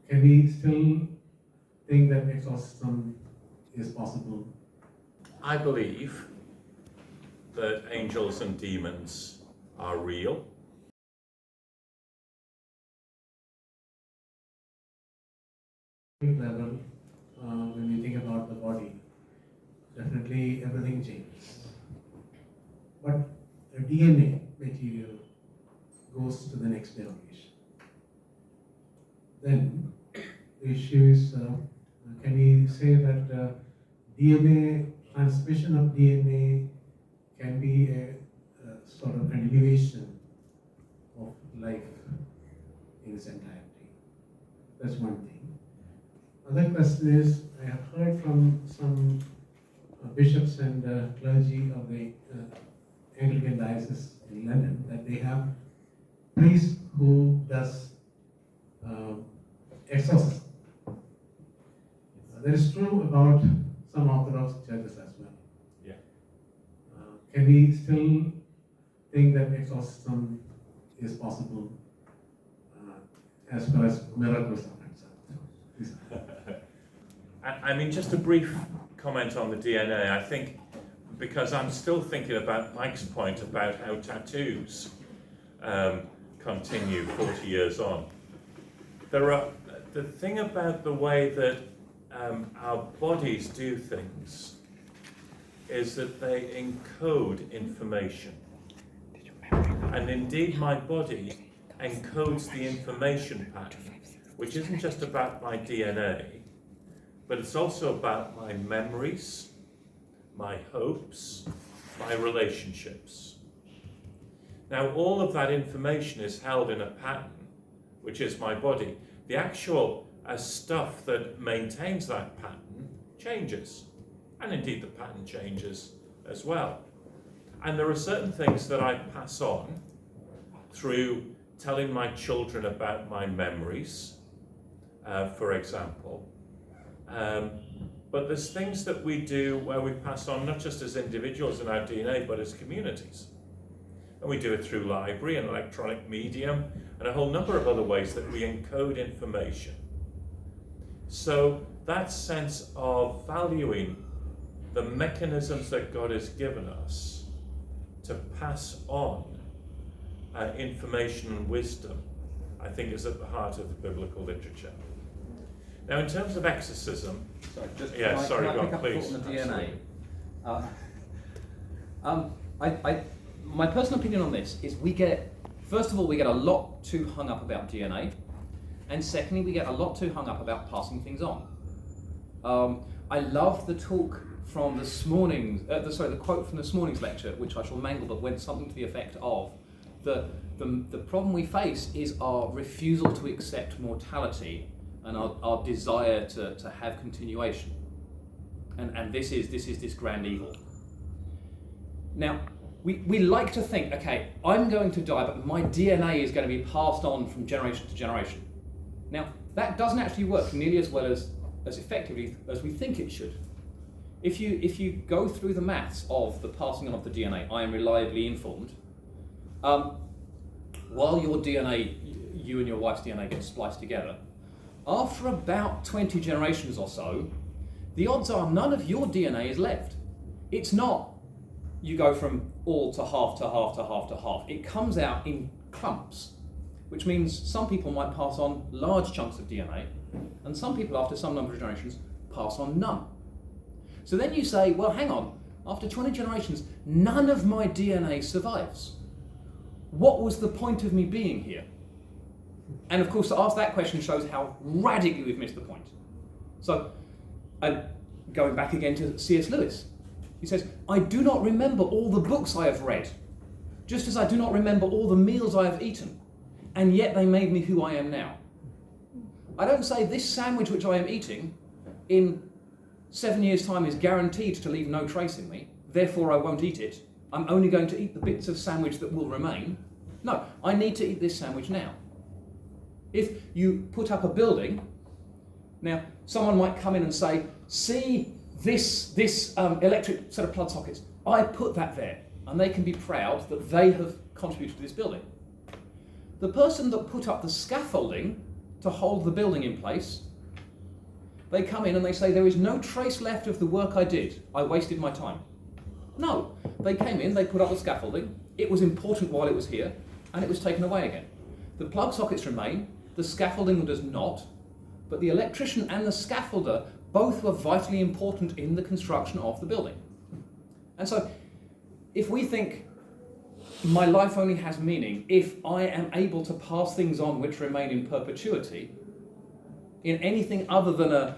Can we still think that exorcism is possible? I believe that angels and demons are real. Level, when you think about the body, definitely everything changes. But the DNA material goes to the next generation. Then the issue is, can we say that DNA, transmission of DNA can be a sort of continuation of life in its entirety? That's one thing. Other question is, I have heard from some bishops and clergy of the Anglican diocese in London that they have priests who does exorcism. That is true about some Orthodox churches as well. Yeah. Can we still think that exorcism is possible as far as miracles are concerned? I mean, just a brief comment on the DNA. I think, because I'm still thinking about Mike's point about how tattoos continue 40 years on. The thing about the way that our bodies do things is that they encode information. And indeed, my body encodes the information pattern, which isn't just about my DNA, but it's also about my memories, my hopes, my relationships. Now, all of that information is held in a pattern, which is my body. The actual stuff that maintains that pattern changes. And indeed, the pattern changes as well. And there are certain things that I pass on through telling my children about my memories, for example. But there's things that we do where we pass on not just as individuals in our DNA, but as communities. And we do it through library and electronic medium and a whole number of other ways that we encode information. So that sense of valuing the mechanisms that God has given us to pass on information and wisdom, I think, is at the heart of the biblical literature. Now, in terms of exorcism, Sorry, go on, please. On the DNA. My personal opinion on this is first of all, we get a lot too hung up about DNA, and secondly, we get a lot too hung up about passing things on. I love the talk from this morning's, the quote from this morning's lecture, which I shall mangle, but went something to the effect of, the problem we face is our refusal to accept mortality and our desire to have continuation. And this is this grand evil. Now, we like to think, okay, I'm going to die, but my DNA is going to be passed on from generation to generation. Now, that doesn't actually work nearly as well as effectively as we think it should. If you go through the maths of the passing on of the DNA, I am reliably informed, while your DNA, you and your wife's DNA get spliced together, after about 20 generations or so, the odds are none of your DNA is left. It's not you go from all to half to half to half to half. It comes out in clumps, which means some people might pass on large chunks of DNA, and some people, after some number of generations, pass on none. So then you say, well, hang on, after 20 generations, none of my DNA survives. What was the point of me being here? And of course, to ask that question shows how radically we've missed the point. So, going back again to C.S. Lewis, he says, I do not remember all the books I have read, just as I do not remember all the meals I have eaten, and yet they made me who I am now. I don't say this sandwich which I am eating in 7 years' time is guaranteed to leave no trace in me, therefore I won't eat it. I'm only going to eat the bits of sandwich that will remain. No, I need to eat this sandwich now. If you put up a building, now someone might come in and say, see this electric set of plug sockets, I put that there, and they can be proud that they have contributed to this building. The person that put up the scaffolding to hold the building in place. They come in and they say, there is no trace left of the work I did. I wasted my time. No, they came in, they put up the scaffolding. It was important while it was here, and it was taken away again. The plug sockets remain, the scaffolding does not, but the electrician and the scaffolder both were vitally important in the construction of the building. And so, if we think my life only has meaning if I am able to pass things on which remain in perpetuity, in anything other than a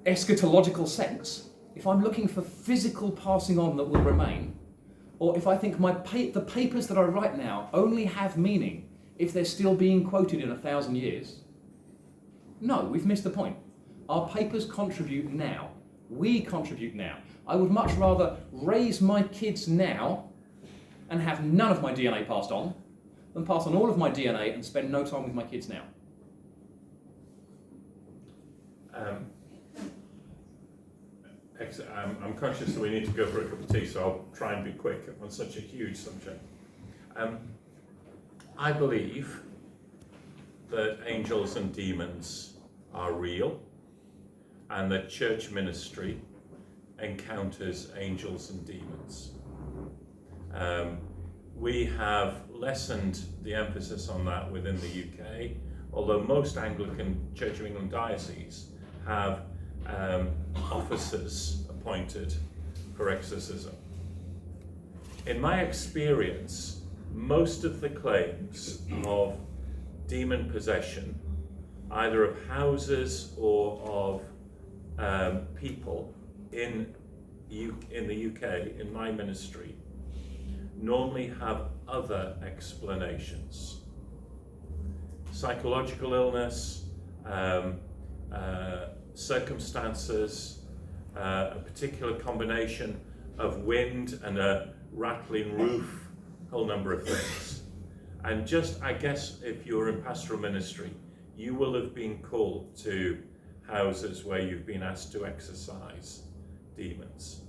eschatological sense, if I'm looking for physical passing on that will remain, or if I think the papers that I write now only have meaning if they're still being quoted in 1,000 years, no, we've missed the point. Our papers contribute now. We contribute now. I would much rather raise my kids now and have none of my DNA passed on than pass on all of my DNA and spend no time with my kids now. I'm conscious that we need to go for a cup of tea, so I'll try and be quick on such a huge subject. I believe that angels and demons are real, and that church ministry encounters angels and demons. We have lessened the emphasis on that within the UK, although most Anglican Church of England dioceses have officers appointed for exorcism. In my experience, most of the claims of demon possession, either of houses or of people in the UK, in my ministry, normally have other explanations. Psychological illness, circumstances, a particular combination of wind and a rattling roof, a whole number of things. And just, I guess, if you're in pastoral ministry, you will have been called to houses where you've been asked to exorcise demons.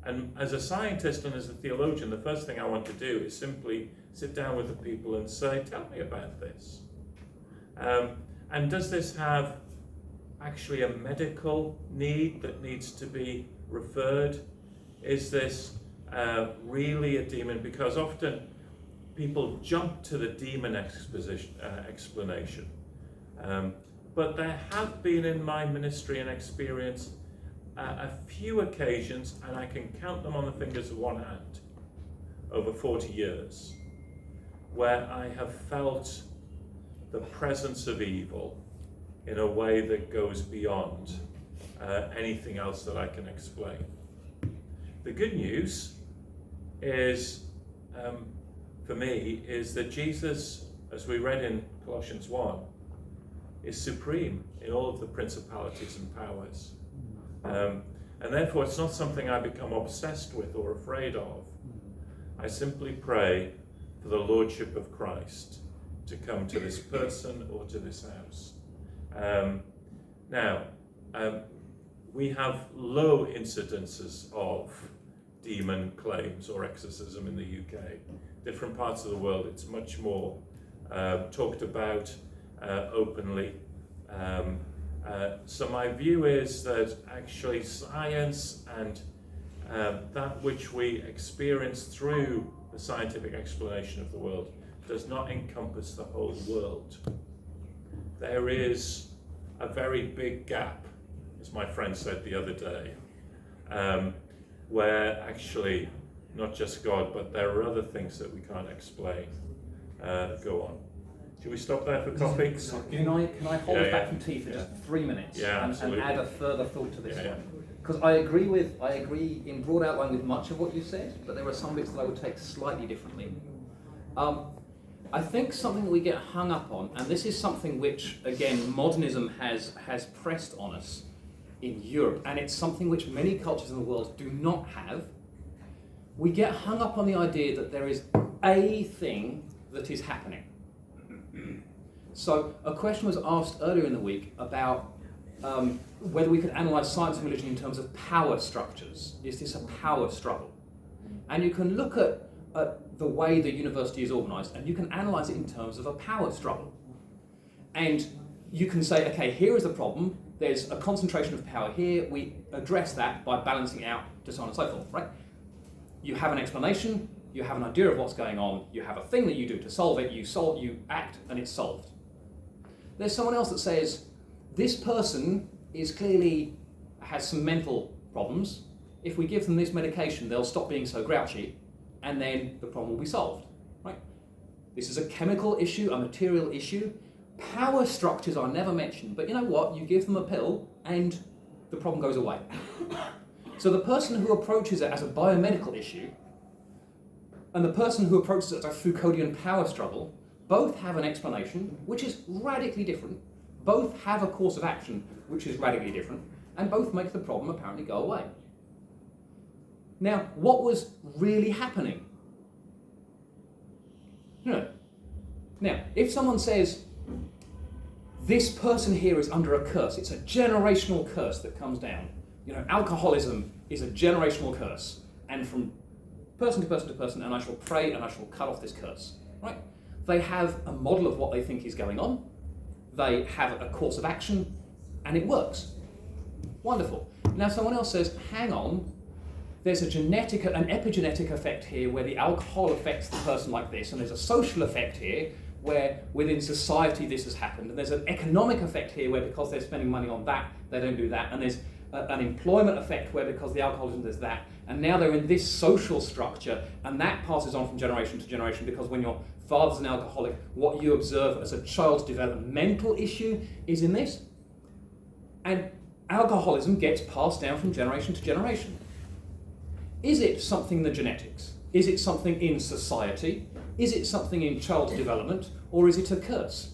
And as a scientist and as a theologian, the first thing I want to do is simply sit down with the people and say, tell me about this. And does this have actually a medical need that needs to be referred? Is this really a demon? Because often people jump to the demon explanation. But there have been in my ministry and experience a few occasions, and I can count them on the fingers of one hand, over 40 years, where I have felt the presence of evil in a way that goes beyond anything else that I can explain. The good news is, for me, is that Jesus, as we read in Colossians 1, is supreme in all of the principalities and powers. And therefore it's not something I become obsessed with or afraid of. I simply pray for the Lordship of Christ to come to this person or to this house. We have low incidences of demon claims or exorcism in the UK. Different parts of the world it's much more talked about openly. So my view is that actually science and that which we experience through the scientific explanation of the world does not encompass the whole world. There is a very big gap, as my friend said the other day, where actually not just God, but there are other things that we can't explain go on. Should we stop there for coffee? Can I hold us back from tea for just 3 minutes and add a further thought to this one? Because I agree in broad outline with much of what you said, but there are some bits that I would take slightly differently. I think something that we get hung up on, and this is something which, again, modernism has pressed on us in Europe, and it's something which many cultures in the world do not have. We get hung up on the idea that there is a thing that is happening. So a question was asked earlier in the week about whether we could analyse science and religion in terms of power structures. Is this a power struggle? And you can look at the way the university is organised and you can analyse it in terms of a power struggle. And you can say, okay, here is the problem. There's a concentration of power here. We address that by balancing out to so on and so forth, right? You have an explanation. You have an idea of what's going on. You have a thing that you do to solve it. You act, and it's solved. There's someone else that says, this person is clearly has some mental problems. If we give them this medication, they'll stop being so grouchy, and then the problem will be solved, right? This is a chemical issue, a material issue. Power structures are never mentioned, but you know what? You give them a pill, and the problem goes away. So the person who approaches it as a biomedical issue, and the person who approaches it as a Foucauldian power struggle, both have an explanation, which is radically different. Both have a course of action, which is radically different, and both make the problem apparently go away. Now, what was really happening? Now, if someone says, this person here is under a curse, it's a generational curse that comes down. Alcoholism is a generational curse, and from person to person to person, and I shall pray and I shall cut off this curse, right? They have a model of what they think is going on. They have a course of action, and it works. Wonderful. Now someone else says, hang on, there's an epigenetic effect here where the alcohol affects the person like this, and there's a social effect here where within society this has happened, and there's an economic effect here where because they're spending money on that, they don't do that, and there's an employment effect where because the alcoholism there's that, and now they're in this social structure, and that passes on from generation to generation because when your father's an alcoholic, what you observe as a child's developmental issue is in this, and alcoholism gets passed down from generation to generation. Is it something in the genetics? Is it something in society? Is it something in child development? Or is it a curse?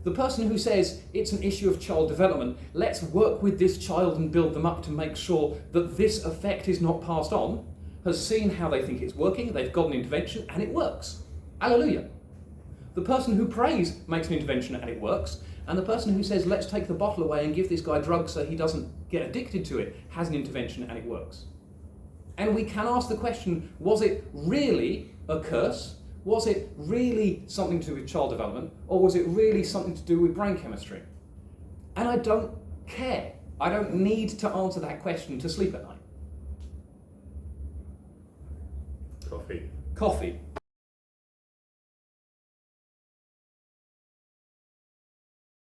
The person who says it's an issue of child development, let's work with this child and build them up to make sure that this effect is not passed on, has seen how they think it's working, they've got an intervention, and it works. Hallelujah. The person who prays makes an intervention and it works, and the person who says, let's take the bottle away and give this guy drugs so he doesn't get addicted to it, has an intervention and it works. And we can ask the question, was it really a curse? Was it really something to do with child development? Or was it really something to do with brain chemistry? And I don't care. I don't need to answer that question to sleep at night. Coffee. Coffee.